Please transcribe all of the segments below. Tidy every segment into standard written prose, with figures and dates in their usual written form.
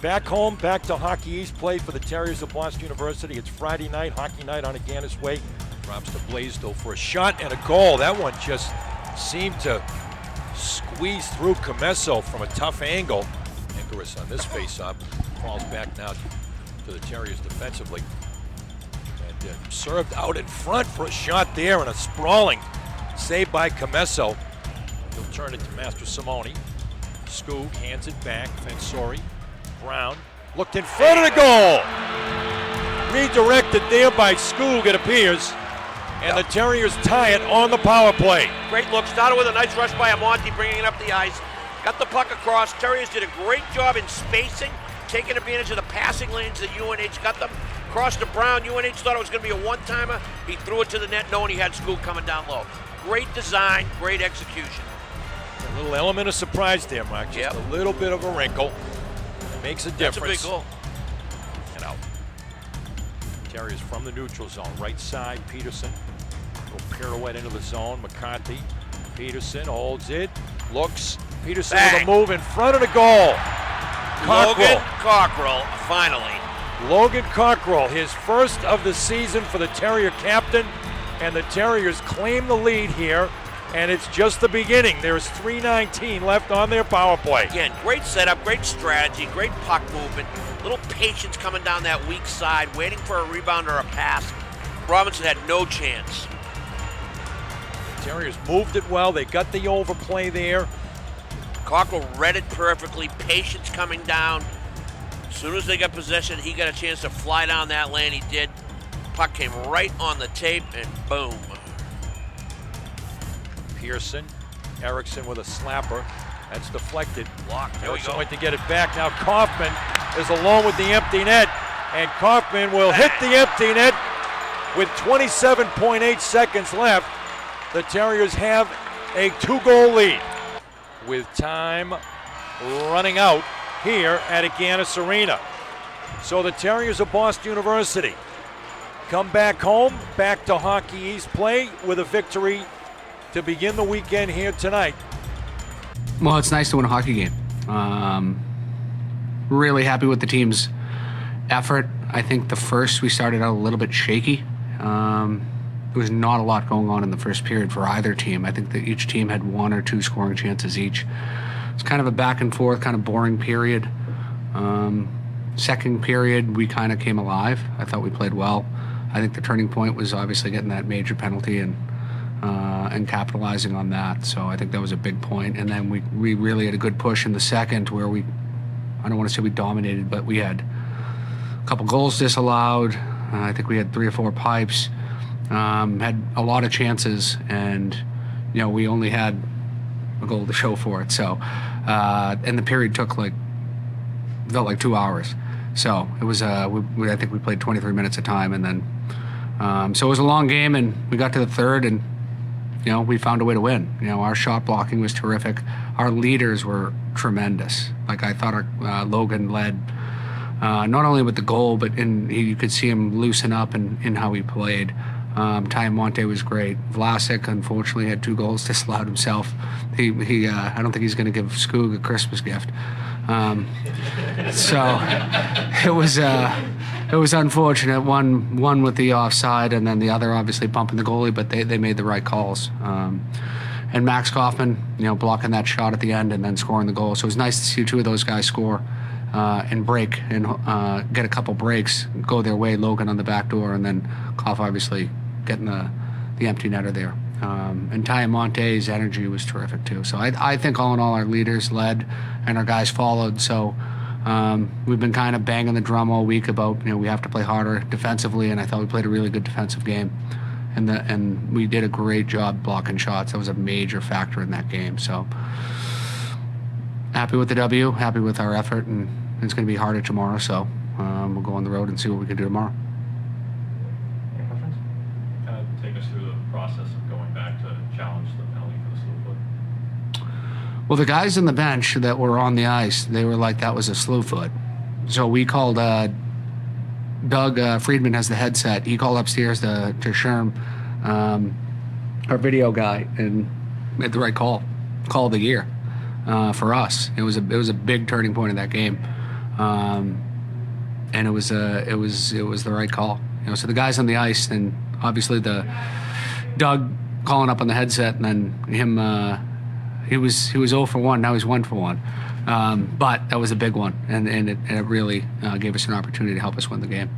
Back home, back to Hockey East play for the Terriers of Boston University. It's Friday night, hockey night on Aganis Way. Drops to Blaisdell for a shot and a goal. That one just seemed to squeeze through Comesso from a tough angle. Angeris on this face-off falls back now to the Terriers defensively. And served out in front for a shot there and a sprawling save by Comesso. He'll turn it to Master Simone. Scoog hands it back. Fensori. Brown looked in front of the goal. Redirected there by Scoog, it appears. And the Terriers tie it on the power play. Great look. Started with a nice rush by Amonte, bringing it up the ice. Got the puck across. Terriers did a great job in spacing, taking advantage of the passing lanes that UNH got them. Crossed to Brown. UNH thought it was going to be a one-timer. He threw it to the net knowing he had Scoog coming down low. Great design, great execution. A little element of surprise there, Mark. Just a little bit of a wrinkle. Makes a difference. That's a big goal. And out. Terriers from the neutral zone. Right side, Peterson. Little pirouette into the zone. McCarthy. Peterson holds it. Looks. Peterson with a move in front of the goal. Logan Cockrell, finally. Logan Cockrell, his first of the season for the Terrier captain. And the Terriers claim the lead here. And it's just the beginning. There's 3:19 left on their power play. Again, great setup, great strategy, great puck movement. Little patience coming down that weak side, waiting for a rebound or a pass. Robinson had no chance. The Terriers moved it well. They got the overplay there. Cockrell read it perfectly. Patience coming down. As soon as they got possession, he got a chance to fly down that lane. He did. Puck came right on the tape, and boom. Pearson, Erickson with a slapper. That's deflected. Blocked. There we go. Went to get it back. Now Kaufman is alone with the empty net. And Kaufman will hit the empty net with 27.8 seconds left. The Terriers have a 2-goal lead with time running out here at Aganis Arena. So the Terriers of Boston University come back home, back to Hockey East play with a victory to begin the weekend here tonight. Well, it's nice to win a hockey game. Really happy with the team's effort. I think the first we started out a little bit shaky. There was not a lot going on in the first period for either team. I think that each team had 1 or 2 scoring chances each. It's kind of a back and forth, kind of boring period. Second period, we kind of came alive. I thought we played well. I think the turning point was obviously getting that major penalty and capitalizing on that. So I think that was a big point. And then we really had a good push in the second where I don't want to say we dominated, but we had a couple goals disallowed. I think we had 3 or 4 pipes, had a lot of chances, and we only had a goal to show for it. So, and the period felt like 2 hours. So it was, I think we played 23 minutes of time, and then, so it was a long game, and we got to the third, and we found a way to win. Our shot blocking was terrific. Our leaders were tremendous. Like, I thought our Logan led not only with the goal, but you could see him loosen up in how he played. Ty Monte was great. Vlasic, unfortunately, had 2 goals disallowed himself. He I don't think he's going to give Scoog a Christmas gift. So it was unfortunate. One with the offside, and then the other obviously bumping the goalie, but they made the right calls. And Max Kaufman, blocking that shot at the end and then scoring the goal. So it was nice to see 2 of those guys score and break and get a couple breaks, go their way. Logan on the back door, and then Koff obviously getting the empty netter there. And Ty Monte's energy was terrific too. So I think all in all, our leaders led and our guys followed. So we've been kind of banging the drum all week about we have to play harder defensively, and I thought we played a really good defensive game. And we did a great job blocking shots. That was a major factor in that game. So happy with the W, happy with our effort, and it's going to be harder tomorrow. So we'll go on the road and see what we can do tomorrow. Any questions? Kind of take us through the process of going back to challenge the penalty for the slew foot. Well, the guys on the bench that were on the ice, they were like, that was a slew foot. So we called Doug Friedman has the headset. He called upstairs to Sherm, our video guy, and made the right call of the year for us. It was a big turning point in that game. And it was the right call. So the guys on the ice, and obviously the Doug calling up on the headset, and then him. He was 0 for 1. Now he's 1 for 1. But that was a big one, and it really gave us an opportunity to help us win the game.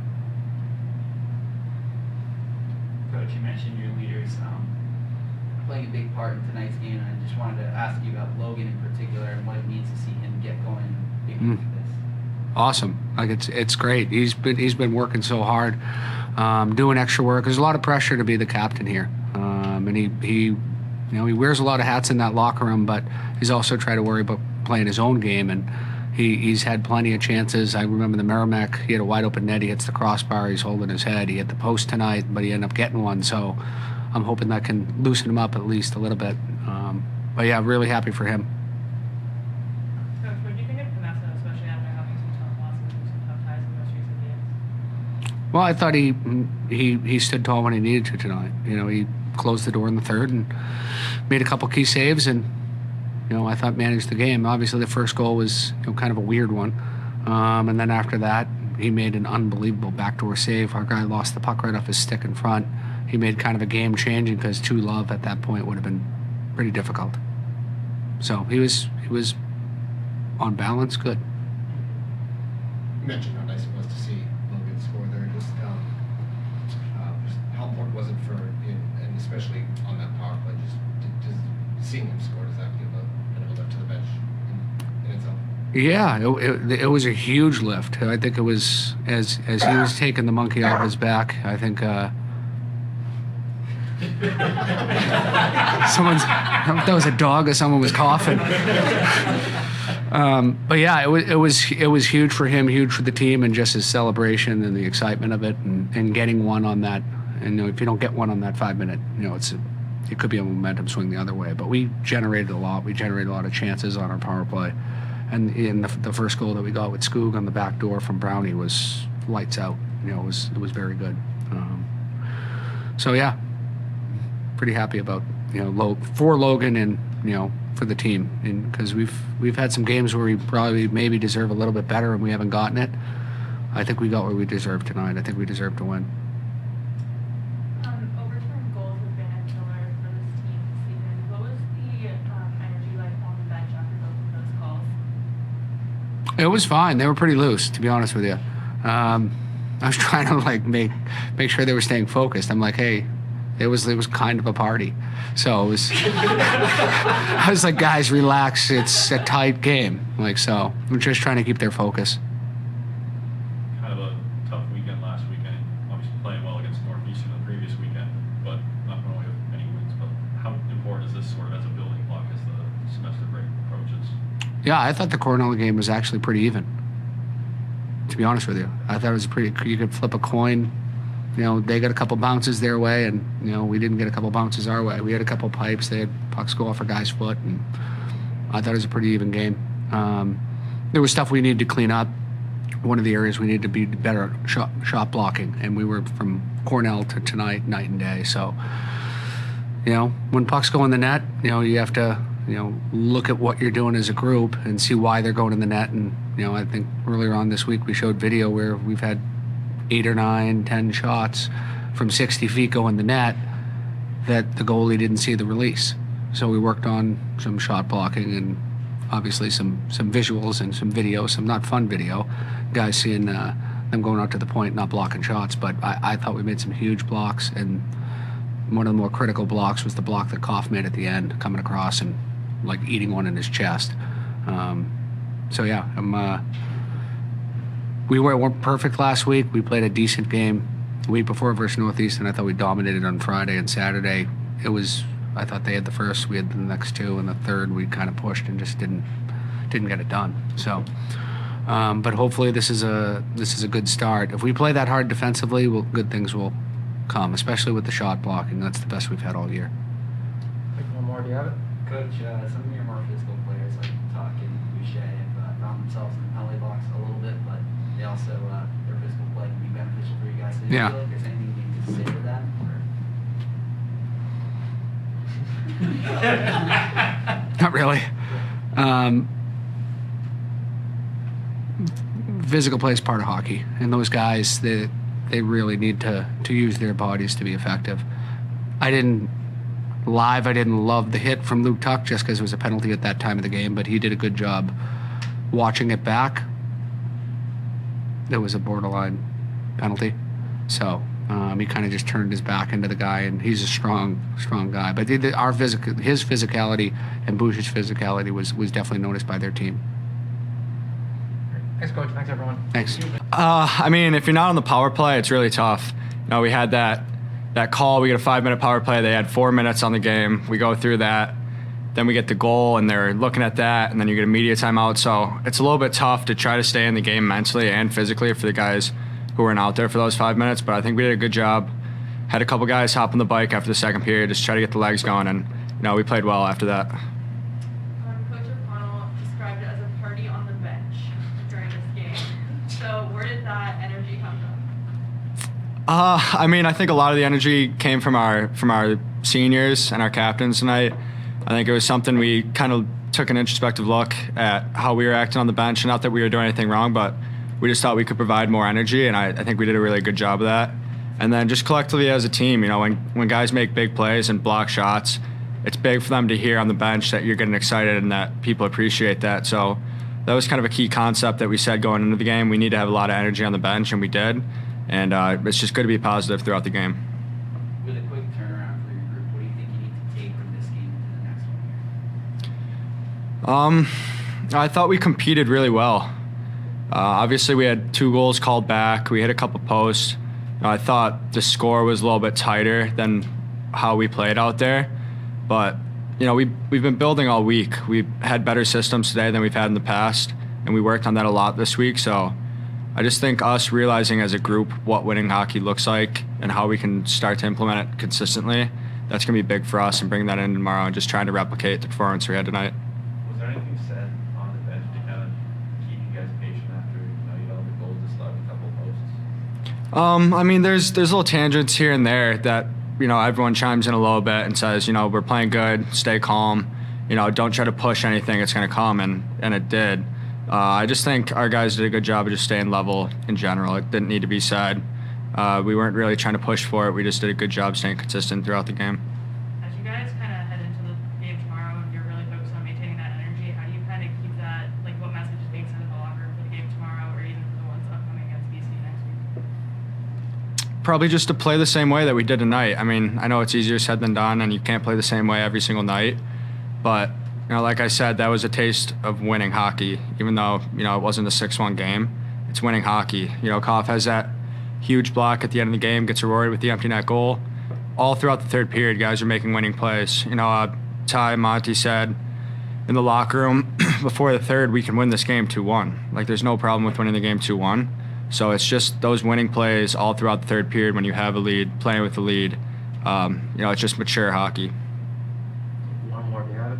Coach, you mentioned your leaders playing a big part in tonight's game, and I just wanted to ask you about Logan in particular and what it means to see him get going in big games like this. Awesome. Like it's great. He's been working so hard, doing extra work. There's a lot of pressure to be the captain here, and he wears a lot of hats in that locker room, but he's also tried to worry about playing his own game, and he's had plenty of chances. I remember the Merrimack, he had a wide open net, he hits the crossbar, he's holding his head. He hit the post tonight, but he ended up getting one, so I'm hoping that can loosen him up at least a little bit. But yeah, really happy for him. Coach, what do you think of Vanessa, especially after having some tough losses and some tough ties in the most recent games? Well, I thought he stood tall when he needed to tonight. He closed the door in the third and made a couple key saves, and I thought managed the game. Obviously, the first goal was kind of a weird one, and then after that, he made an unbelievable backdoor save. Our guy lost the puck right off his stick in front. He made kind of a game changing, because 2-love at that point would have been pretty difficult. So he was on balance good. You mentioned how nice it was to see Logan score there. Just how important was it for him, and especially on that power play, just seeing him score, does that give a bit of a lift to the bench in itself? Yeah, it was a huge lift. I think it was, as he was taking the monkey off his back, I think I don't know if that was a dog or someone was coughing. But yeah, it was huge for him, huge for the team, and just his celebration and the excitement of it, and getting one on that. And if you don't get one on that 5-minute, it could be a momentum swing the other way. But we generated a lot. We generated a lot of chances on our power play, and in the first goal that we got with Skoog on the back door from Brownie was lights out. It was very good. So yeah, pretty happy about for Logan and for the team, and because we've had some games where we probably maybe deserve a little bit better and we haven't gotten it. I think we got what we deserved tonight. I think we deserve to win. Overtime goals have been a killer for this team this season. What was the energy like on the bench after both of those calls? It was fine. They were pretty loose, to be honest with you. I was trying to make sure they were staying focused. I'm like, hey, it was kind of a party, so it was. I was like, guys, relax. It's a tight game. So we're just trying to keep their focus. Kind of a tough weekend last weekend. Obviously playing well against Northeastern the previous weekend, but not really with any wins. But how important is this sort of as a building block as the semester break approaches? Yeah, I thought the Cornell game was actually pretty even. To be honest with you, I thought it was you could flip a coin. They got a couple bounces their way, and we didn't get a couple bounces our way. We had a couple pipes. They had pucks go off a guy's foot, and I thought it was a pretty even game. There was stuff we needed to clean up. One of the areas we needed to be better at shot blocking, and we were from Cornell to tonight, night and day. So, when pucks go in the net, you have to look at what you're doing as a group and see why they're going in the net. And I think earlier on this week we showed video where we've had 8 or 9, 10 shots from 60 feet go in the net that the goalie didn't see the release. So we worked on some shot blocking and obviously some visuals and some video, some not fun video, guys seeing them going out to the point, not blocking shots. But I thought we made some huge blocks, and one of the more critical blocks was the block that Koff made at the end, coming across and eating one in his chest. So yeah, we weren't perfect last week. We played a decent game the week before versus Northeast, and I thought we dominated on Friday and Saturday. I thought they had the first, we had the next two, and the third we kind of pushed and just didn't get it done. So, but hopefully this is a good start. If we play that hard defensively, good things will come, especially with the shot blocking. That's the best we've had all year. One more, do you have it? Coach, some of your more physical players like Tuck and Boucher have found themselves in the penalty box a little bit, but they also, their physical play can be beneficial for you guys. So do you feel like there's anything you need to say to that? Not really. physical play is part of hockey, and those guys, they really need to use their bodies to be effective. I didn't love the hit from Luke Tuck just because it was a penalty at that time of the game, but he did a good job watching it back. It was a borderline penalty, so he kind of just turned his back into the guy, and he's a strong guy. But his physicality and Bush's physicality was definitely noticed by their team. Thanks, Coach. Thanks, everyone. Thanks. I mean, if you're not on the power play, it's really tough. You know, we had that call. We get a 5-minute power play. They had 4 minutes on the game. We go through that. Then we get the goal, and they're looking at that, and then you get a media timeout. So it's a little bit tough to try to stay in the game mentally and physically for the guys who weren't out there for those 5 minutes. But I think we did a good job. Had a couple guys hop on the bike after the second period, just try to get the legs going, and we played well after that. Coach O'Connell described it as a party on the bench during this game. So where did that energy come from? I mean, I think a lot of the energy came from our seniors and our captains tonight. I think it was something we kind of took an introspective look at how we were acting on the bench, and not that we were doing anything wrong, but we just thought we could provide more energy, and I think we did a really good job of that. And then just collectively as a team, when guys make big plays and block shots, it's big for them to hear on the bench that you're getting excited and that people appreciate that. So that was kind of a key concept that we said going into the game. We need to have a lot of energy on the bench, and we did. And it's just good to be positive throughout the game. With a quick turnaround for your group, what do you think you need to take from this game into the next one here? I thought we competed really well. Obviously, we had 2 goals called back. We hit a couple posts. I thought the score was a little bit tighter than how we played out there. But, we've been building all week. We've had better systems today than we've had in the past, and we worked on that a lot this week. So I just think us realizing as a group what winning hockey looks like and how we can start to implement it consistently, that's going to be big for us, and bringing that in tomorrow and just trying to replicate the performance we had tonight. Was there anything said on the bench to kind of keep you guys patient after you held the goals to slug a couple posts? I mean, there's little tangents here and there that, everyone chimes in a little bit and says, we're playing good, stay calm, don't try to push anything, it's going to come, and it did. I just think our guys did a good job of just staying level in general. It didn't need to be said. We weren't really trying to push for it. We just did a good job staying consistent throughout the game. As you guys kind of head into the game tomorrow, and you're really focused on maintaining that energy, how do you kind of keep that, like what message is being sent in the locker room for the game tomorrow, or even for the ones upcoming against BC next week? Probably just to play the same way that we did tonight. I mean, I know it's easier said than done, and you can't play the same way every single night, but like I said, that was a taste of winning hockey. Even though, it wasn't a 6-1 game, it's winning hockey. Koff has that huge block at the end of the game, gets rewarded with the empty net goal. All throughout the third period, guys are making winning plays. Ty, Monty said in the locker room before the third, we can win this game 2-1. Like, there's no problem with winning the game 2-1. So it's just those winning plays all throughout the third period when you have a lead, playing with the lead. It's just mature hockey. One more. Do you have it?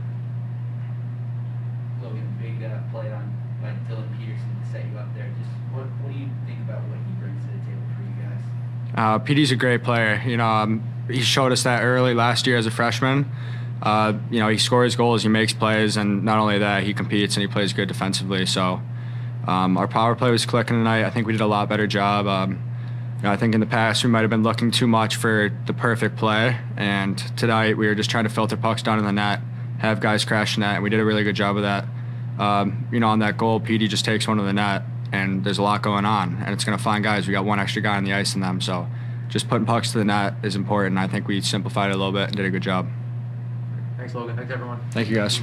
Logan, big play on by Dylan Peterson to set you up there. Just what do you think about what he brings to the table for you guys? PD's a great player. He showed us that early last year as a freshman. He scores goals, he makes plays, and not only that, he competes and he plays good defensively. So our power play was clicking tonight. I think we did a lot better job. I think in the past we might have been looking too much for the perfect play, and tonight we were just trying to filter pucks down in the net, have guys crash in net, and we did a really good job of that. On that goal, PD just takes one to the net, and there's a lot going on, and it's going to find guys. We got one extra guy on the ice than them, so just putting pucks to the net is important. I think we simplified it a little bit and did a good job. Thanks, Logan. Thanks, everyone. Thank you, guys.